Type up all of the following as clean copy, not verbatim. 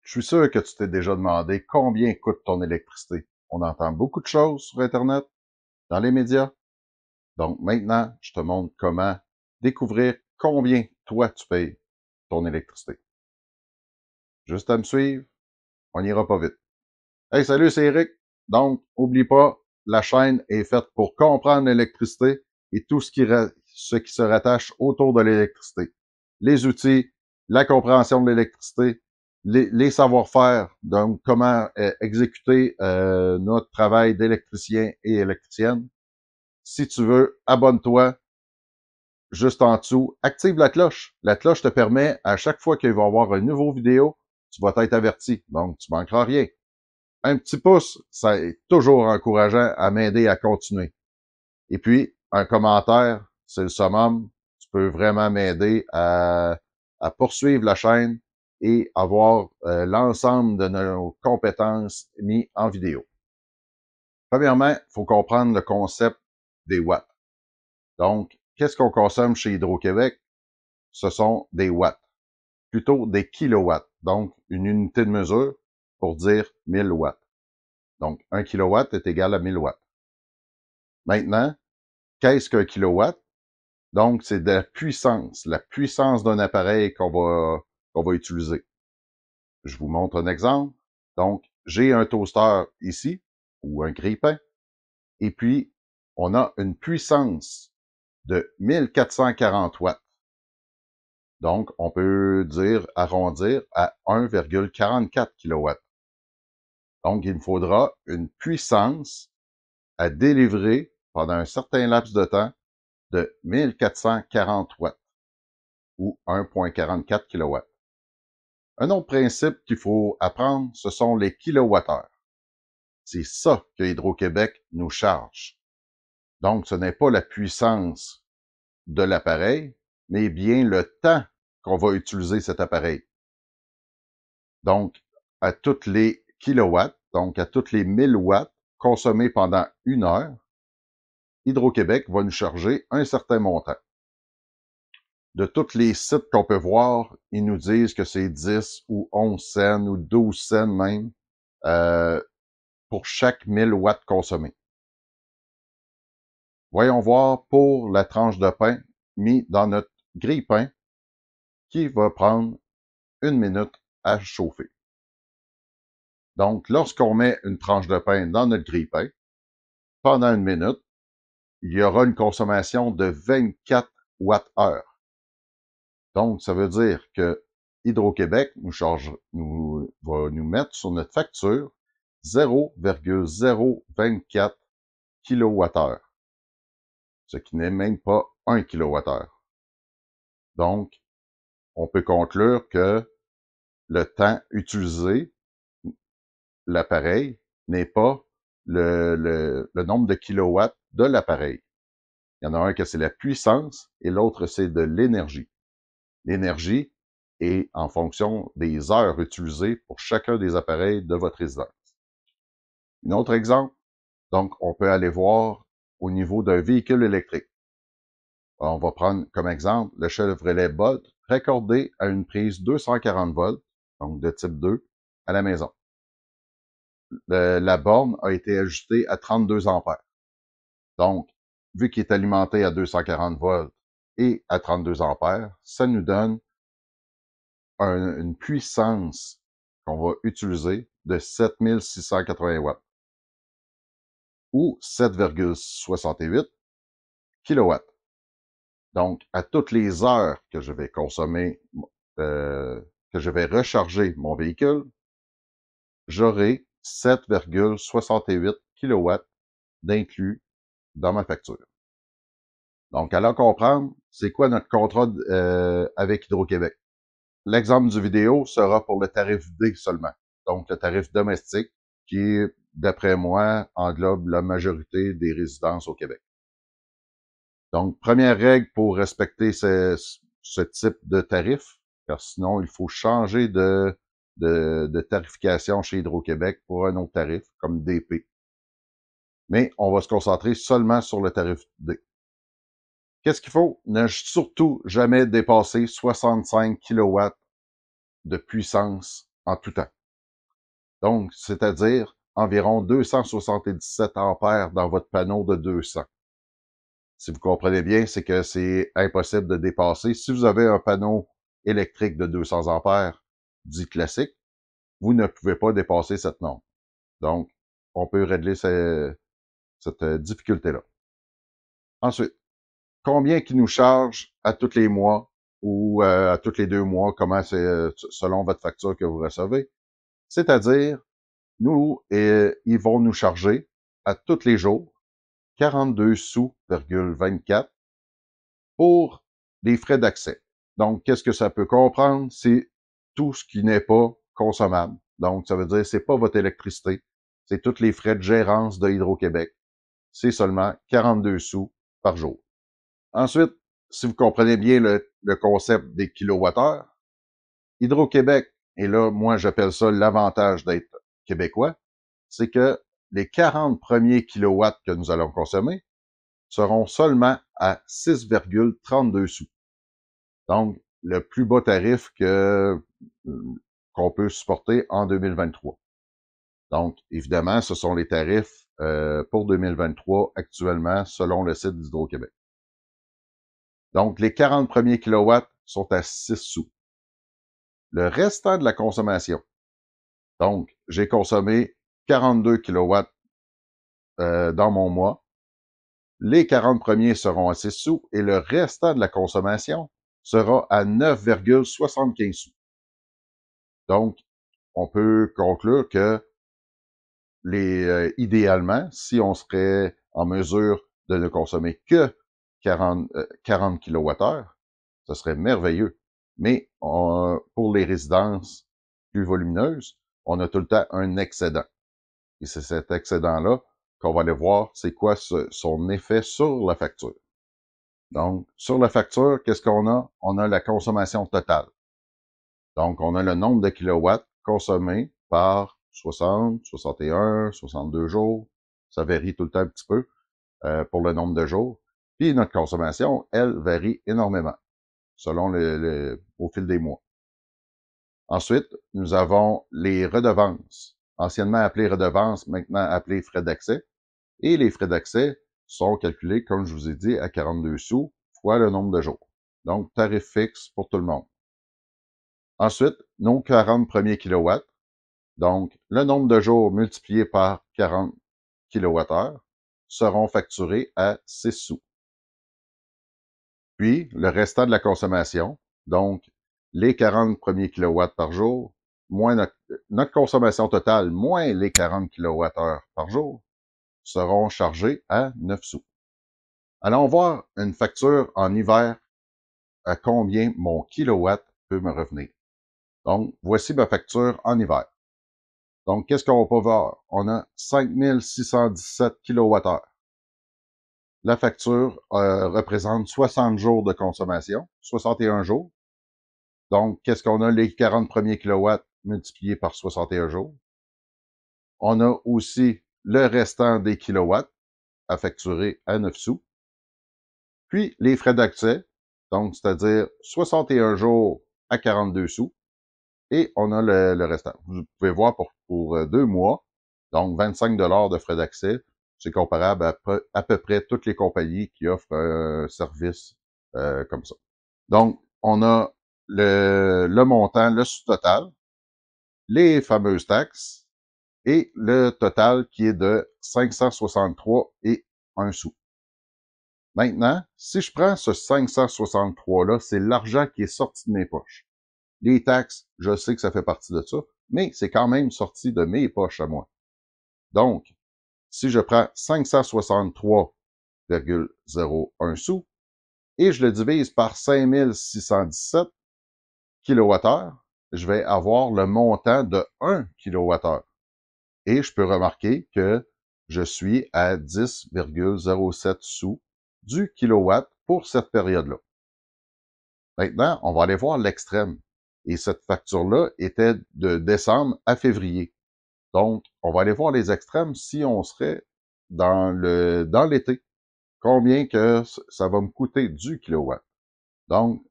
Je suis sûr que tu t'es déjà demandé combien coûte ton électricité. On entend beaucoup de choses sur Internet, dans les médias. Donc maintenant, je te montre comment découvrir combien toi tu payes ton électricité. Juste à me suivre, on n'ira pas vite. Hey, salut, c'est Eric. Donc, oublie pas, la chaîne est faite pour comprendre l'électricité et tout ce qui se rattache autour de l'électricité. Les outils, la compréhension de l'électricité, les savoir-faire, donc comment exécuter notre travail d'électricien et électricienne. Si tu veux, abonne-toi juste en dessous, active la cloche. La cloche te permet, à chaque fois qu'il va y avoir une nouvelle vidéo, tu vas être averti, donc tu manqueras rien. Un petit pouce, ça est toujours encourageant à m'aider à continuer. Et puis, un commentaire, c'est le summum. Tu peux vraiment m'aider à poursuivre la chaîne et avoir l'ensemble de nos compétences mis en vidéo. Premièrement, il faut comprendre le concept des watts. Donc, qu'est-ce qu'on consomme chez Hydro-Québec? Ce sont des watts, plutôt des kilowatts. Donc, une unité de mesure pour dire 1000 watts. Donc, 1 kilowatt est égal à 1000 watts. Maintenant, qu'est-ce qu'un kilowatt? Donc, c'est de la puissance d'un appareil qu'on va utiliser. Je vous montre un exemple. Donc, j'ai un toaster ici, ou un grille-pain, et puis, on a une puissance de 1440 watts. Donc, on peut dire, arrondir à 1,44 kW. Donc, il me faudra une puissance à délivrer pendant un certain laps de temps de 1440 watts ou 1,44 kW. Un autre principe qu'il faut apprendre, ce sont les kilowattheures. C'est ça que Hydro-Québec nous charge. Donc, ce n'est pas la puissance de l'appareil, mais bien le temps qu'on va utiliser cet appareil. Donc, à toutes les kilowatts, donc à toutes les 1000 watts consommés pendant 1 heure, Hydro-Québec va nous charger un certain montant. De tous les sites qu'on peut voir, ils nous disent que c'est 10 ou 11 cents ou 12 cents même euh, pour chaque 1000 watts consommés. Voyons voir pour la tranche de pain mis dans notre grille-pain qui va prendre 1 minute à chauffer. Donc, lorsqu'on met une tranche de pain dans notre grille-pain, pendant 1 minute, il y aura une consommation de 24 watts-heure. Donc, ça veut dire que Hydro-Québec va nous mettre sur notre facture 0,024 kWh, ce qui n'est même pas 1 kWh. Donc, on peut conclure que le temps utilisé, l'appareil, n'est pas le nombre de kilowatts de l'appareil. Il y en a un que c'est la puissance et l'autre c'est de l'énergie. L'énergie est en fonction des heures utilisées pour chacun des appareils de votre résidence. Un autre exemple, donc on peut aller voir au niveau d'un véhicule électrique. On va prendre comme exemple le Chevrolet Bolt raccordé à une prise 240 volts, donc de type 2, à la maison. La borne a été ajustée à 32 ampères. Donc, vu qu'il est alimenté à 240 volts et à 32 ampères, ça nous donne une puissance qu'on va utiliser de 7680 watts ou 7,68 kilowatts. Donc, à toutes les heures que je vais consommer, que je vais recharger mon véhicule, j'aurai 7,68 kilowatts d'inclus dans ma facture. Donc, allons comprendre, c'est quoi notre contrat avec Hydro-Québec. L'exemple du vidéo sera pour le tarif D seulement, donc le tarif domestique, qui, d'après moi, englobe la majorité des résidences au Québec. Donc, première règle pour respecter ce type de tarif, car sinon, il faut changer de tarification chez Hydro-Québec pour un autre tarif, comme DP. Mais on va se concentrer seulement sur le tarif D. Qu'est-ce qu'il faut? Ne surtout jamais dépasser 65 kW de puissance en tout temps. Donc, c'est-à-dire environ 277 ampères dans votre panneau de 200. Si vous comprenez bien, c'est que c'est impossible de dépasser. Si vous avez un panneau électrique de 200 ampères, dit classique, vous ne pouvez pas dépasser cette norme. Donc, on peut régler cette difficulté-là. Ensuite, combien qui nous charge à tous les mois ou à tous les 2 mois, comment c'est selon votre facture que vous recevez. C'est-à-dire, nous, ils vont nous charger à tous les jours 42 sous,24 pour des frais d'accès. Donc, qu'est-ce que ça peut comprendre? C'est tout ce qui n'est pas consommable. Donc, ça veut dire c'est pas votre électricité, c'est tous les frais de gérance de Hydro-Québec. C'est seulement 42 sous par jour. Ensuite, si vous comprenez bien le concept des kilowattheures, Hydro-Québec, et là, moi, j'appelle ça l'avantage d'être québécois, c'est que les 40 premiers kilowatts que nous allons consommer seront seulement à 6,32 sous. Donc, le plus bas tarif qu'on peut supporter en 2023. Donc, évidemment, ce sont les tarifs pour 2023 actuellement selon le site d'Hydro-Québec. Donc, les 40 premiers kilowatts sont à 6 sous. Le restant de la consommation, donc, j'ai consommé 42 kilowatts dans mon mois. Les 40 premiers seront à 6 sous et le restant de la consommation sera à 9,75 sous. Donc, on peut conclure que idéalement, si on serait en mesure de ne consommer que 40 kWh, ce serait merveilleux. Mais pour les résidences plus volumineuses, on a tout le temps un excédent. Et c'est cet excédent-là qu'on va aller voir c'est quoi son effet sur la facture. Donc, sur la facture, qu'est-ce qu'on a? On a la consommation totale. Donc, on a le nombre de kilowatts consommés par 60, 61, 62 jours. Ça varie tout le temps un petit peu pour le nombre de jours. Puis notre consommation, elle, varie énormément selon au fil des mois. Ensuite, nous avons les redevances, anciennement appelées redevances, maintenant appelées frais d'accès. Et les frais d'accès sont calculés, comme je vous ai dit, à 42 sous fois le nombre de jours. Donc, tarif fixe pour tout le monde. Ensuite, nos 40 premiers kilowatts, donc le nombre de jours multiplié par 40 kWh, seront facturés à 6 sous. Puis, le restant de la consommation, donc les 40 premiers kilowatts par jour, moins notre consommation totale, moins les 40 kWh par jour, seront chargés à 9 sous. Allons voir une facture en hiver, à combien mon kilowatt peut me revenir. Donc, voici ma facture en hiver. Donc, qu'est-ce qu'on peut voir? On a 5617 kWh. La facture représente 60 jours de consommation, 61 jours. Donc, qu'est-ce qu'on a? Les 40 premiers kilowatts multipliés par 61 jours. On a aussi le restant des kilowatts à facturer à 9 sous. Puis, les frais d'accès, donc, c'est-à-dire 61 jours à 42 sous. Et on a le restant. Vous pouvez voir pour 2 mois, donc 25 $ de frais d'accès. C'est comparable à peu près toutes les compagnies qui offrent un service comme ça. Donc, on a le montant, le sous-total, les fameuses taxes et le total qui est de 563 et 1 sou. Maintenant, si je prends ce 563-là, c'est l'argent qui est sorti de mes poches. Les taxes, je sais que ça fait partie de ça, mais c'est quand même sorti de mes poches à moi. Donc, si je prends 563,01 sous et je le divise par 5617 kWh, je vais avoir le montant de 1 kWh. Et je peux remarquer que je suis à 10,07 sous du kilowatt pour cette période-là. Maintenant, on va aller voir l'extrême. Et cette facture-là était de décembre à février. Donc, on va aller voir les extrêmes si on serait dans l'été. Combien que ça va me coûter du kilowatt. Donc,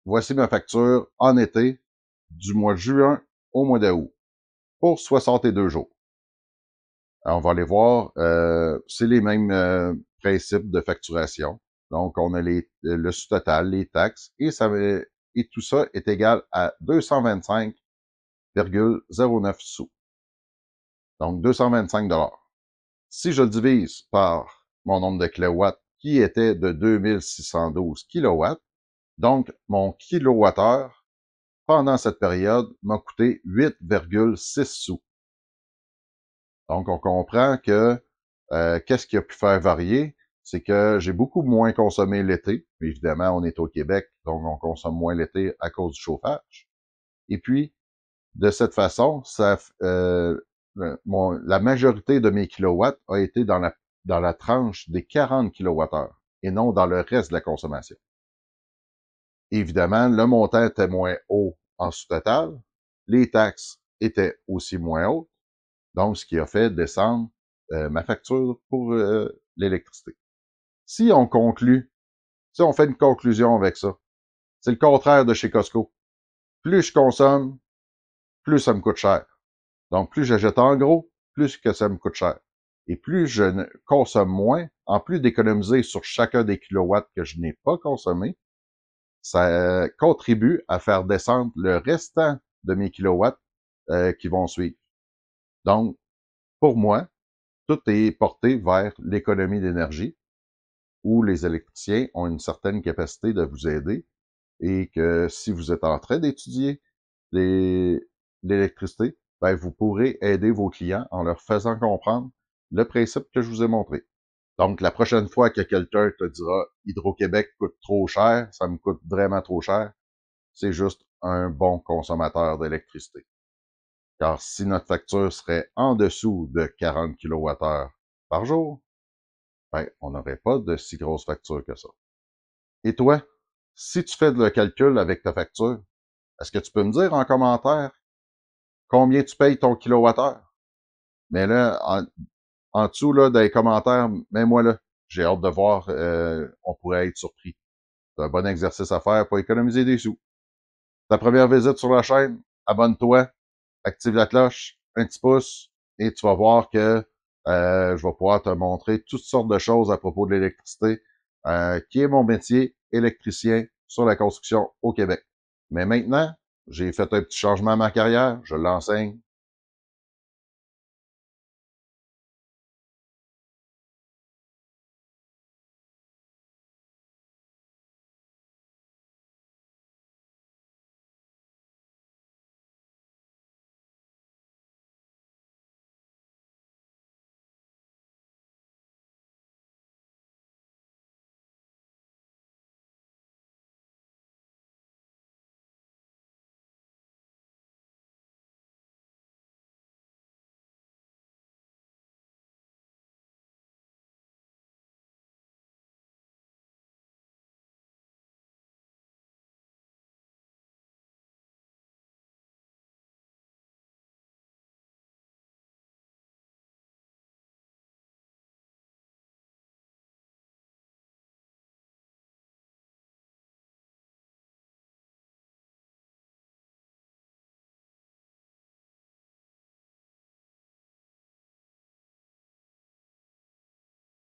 voici ma facture en été du mois de juin au mois d'août pour 62 jours. Alors, on va aller voir, c'est les mêmes principes de facturation. Donc, on a le sous-total, les taxes, et tout ça est égal à 225,09 sous. Donc, 225 $. Si je le divise par mon nombre de kilowatts, qui était de 2612 kilowatts, donc mon kilowattheure, pendant cette période, m'a coûté 8,6 sous. Donc, on comprend que qu'est-ce qui a pu faire varier? C'est que j'ai beaucoup moins consommé l'été. Évidemment, on est au Québec, donc on consomme moins l'été à cause du chauffage. Et puis, de cette façon, la majorité de mes kilowatts a été dans la tranche des 40 kilowattheures et non dans le reste de la consommation. Évidemment, le montant était moins haut en sous-total. Les taxes étaient aussi moins hautes. Donc, ce qui a fait descendre ma facture pour l'électricité. Si on conclut, si on fait une conclusion avec ça, c'est le contraire de chez Costco. Plus je consomme, plus ça me coûte cher. Donc, plus j'achète en gros, plus que ça me coûte cher. Et plus je ne consomme moins, en plus d'économiser sur chacun des kilowatts que je n'ai pas consommé, ça contribue à faire descendre le restant de mes kilowatts qui vont suivre. Donc, pour moi, tout est porté vers l'économie d'énergie, où les électriciens ont une certaine capacité de vous aider et que si vous êtes en train d'étudier l'électricité, ben, vous pourrez aider vos clients en leur faisant comprendre le principe que je vous ai montré. Donc, la prochaine fois que quelqu'un te dira Hydro-Québec coûte trop cher, ça me coûte vraiment trop cher, c'est juste un bon consommateur d'électricité. Car si notre facture serait en dessous de 40 kWh par jour, ben, on n'aurait pas de si grosse facture que ça. Et toi, si tu fais le calcul avec ta facture, est-ce que tu peux me dire en commentaire combien tu payes ton kilowattheure? Mais là, en dessous là, dans les commentaires, mets-moi là. J'ai hâte de voir, on pourrait être surpris. C'est un bon exercice à faire pour économiser des sous. Ta première visite sur la chaîne, abonne-toi, active la cloche, un petit pouce, et tu vas voir que je vais pouvoir te montrer toutes sortes de choses à propos de l'électricité, qui est mon métier, électricien sur la construction au Québec. Mais maintenant, j'ai fait un petit changement à ma carrière, je l'enseigne